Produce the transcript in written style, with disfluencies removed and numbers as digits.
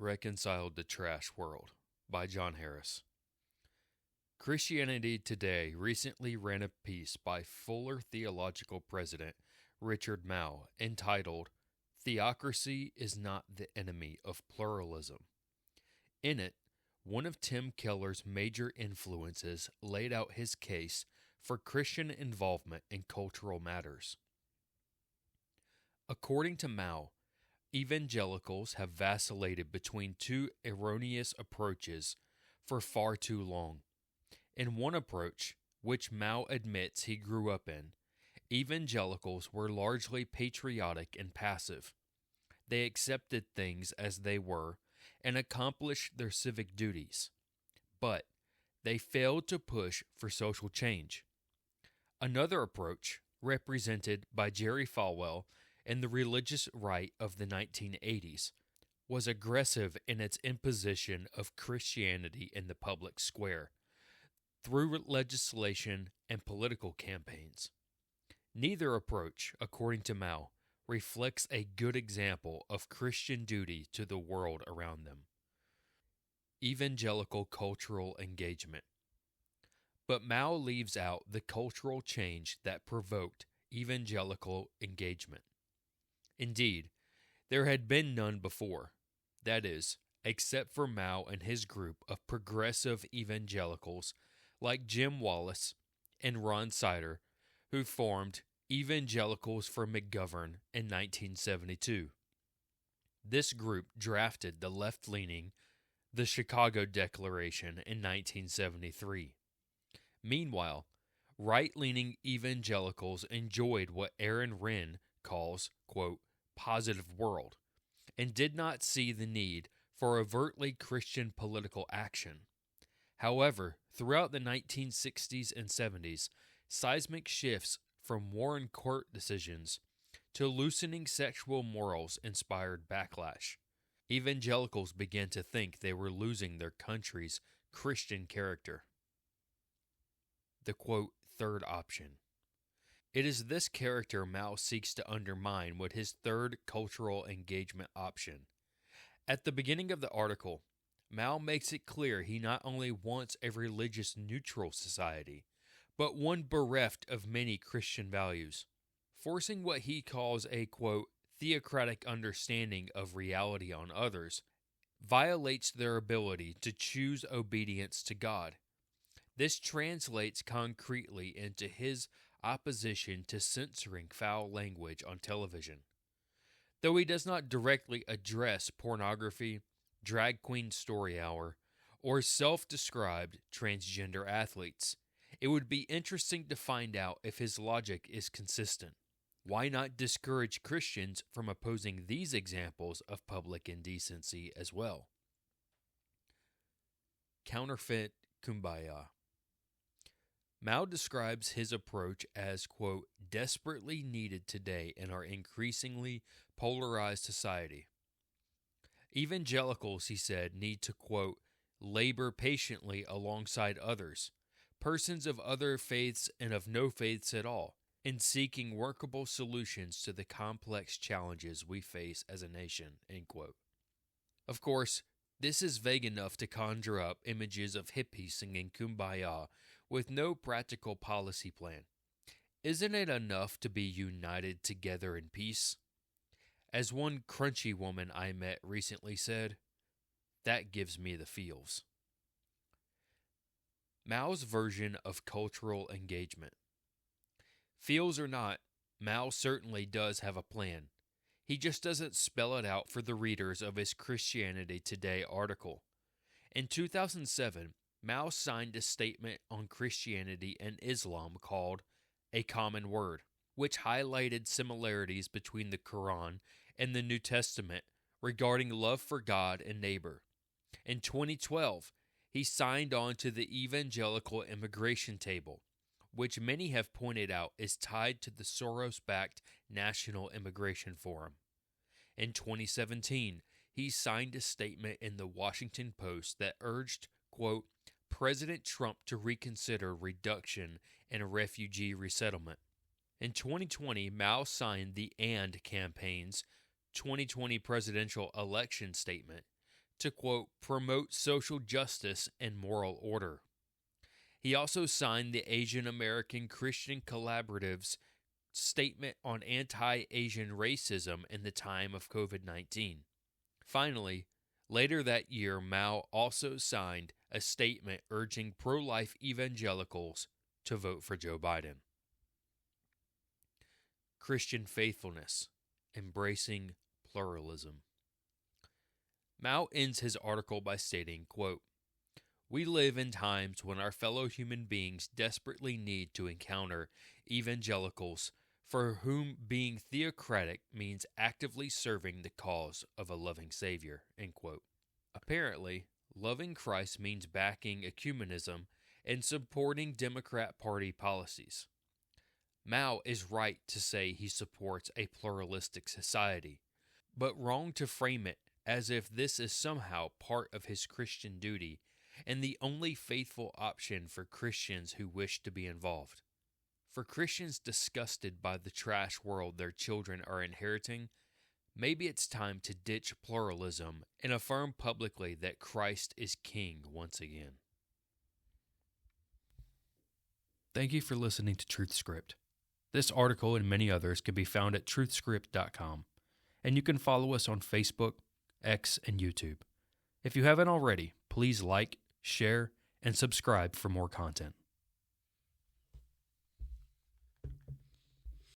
Reconciled to Trash World by John Harris. Christianity Today recently ran a piece by Fuller Theological President Richard Mouw entitled, "Theocracy is Not the Enemy of Pluralism." In it, one of Tim Keller's major influences laid out his case for Christian involvement in cultural matters. According to Mouw, evangelicals have vacillated between two erroneous approaches for far too long. In one approach, which Mouw admits he grew up in, evangelicals were largely patriotic and passive. They accepted things as they were and accomplished their civic duties, but they failed to push for social change. Another approach, represented by Jerry Falwell and the religious right of the 1980s, was aggressive in its imposition of Christianity in the public square, through legislation and political campaigns. Neither approach, according to Mouw, reflects a good example of Christian duty to the world around them. Evangelical cultural engagement. But Mouw leaves out the cultural change that provoked evangelical engagement. Indeed, there had been none before. That is, except for Mouw and his group of progressive evangelicals like Jim Wallace and Ron Sider, who formed Evangelicals for McGovern in 1972. This group drafted the left-leaning The Chicago Declaration in 1973. Meanwhile, right-leaning evangelicals enjoyed what Aaron Renn calls, quote, positive world, and did not see the need for overtly Christian political action. However, throughout the 1960s and 70s, seismic shifts from Warren Court decisions to loosening sexual morals inspired backlash. Evangelicals began to think they were losing their country's Christian character. The quote, third option. It is this character Mouw seeks to undermine with his third cultural engagement option. At the beginning of the article, Mouw makes it clear he not only wants a religious neutral society, but one bereft of many Christian values. Forcing what he calls a, quote, theocratic understanding of reality on others violates their ability to choose obedience to God. This translates concretely into his opposition to censoring foul language on television. Though he does not directly address pornography, drag queen story hour, or self-described transgender athletes, it would be interesting to find out if his logic is consistent. Why not discourage Christians from opposing these examples of public indecency as well? Counterfeit kumbaya. Mouw describes his approach as, quote, desperately needed today in our increasingly polarized society. Evangelicals, he said, need to, quote, labor patiently alongside others, persons of other faiths and of no faiths at all, in seeking workable solutions to the complex challenges we face as a nation, end quote. Of course, this is vague enough to conjure up images of hippies singing Kumbaya with no practical policy plan. Isn't it enough to be united together in peace? As one crunchy woman I met recently said, that gives me the feels. Mouw's version of cultural engagement. Feels or not, Mouw certainly does have a plan. He just doesn't spell it out for the readers of his Christianity Today article. In 2007, Mouw signed a statement on Christianity and Islam called A Common Word, which highlighted similarities between the Quran and the New Testament regarding love for God and neighbor. In 2012, he signed on to the Evangelical Immigration Table, which many have pointed out is tied to the Soros-backed National Immigration Forum. In 2017, he signed a statement in the Washington Post that urged, quote, President Trump to reconsider reduction in refugee resettlement. In 2020, Mouw signed the AND campaign's 2020 presidential election statement to, quote, promote social justice and moral order. He also signed the Asian American Christian Collaborative's statement on anti-Asian racism in the time of COVID-19. Finally, later that year, Mao also signed a statement urging pro-life evangelicals to vote for Joe Biden. Christian faithfulness, embracing pluralism. Mao ends his article by stating, quote, "We live in times when our fellow human beings desperately need to encounter evangelicals for whom being theocratic means actively serving the cause of a loving Savior." End quote. Apparently, loving Christ means backing ecumenism and supporting Democrat Party policies. Mao is right to say he supports a pluralistic society, but wrong to frame it as if this is somehow part of his Christian duty and the only faithful option for Christians who wish to be involved. For Christians disgusted by the trash world their children are inheriting, maybe it's time to ditch pluralism and affirm publicly that Christ is King once again. Thank you for listening to TruthScript. This article and many others can be found at truthscript.com, and you can follow us on Facebook, X, and YouTube. If you haven't already, please like, share, and subscribe for more content.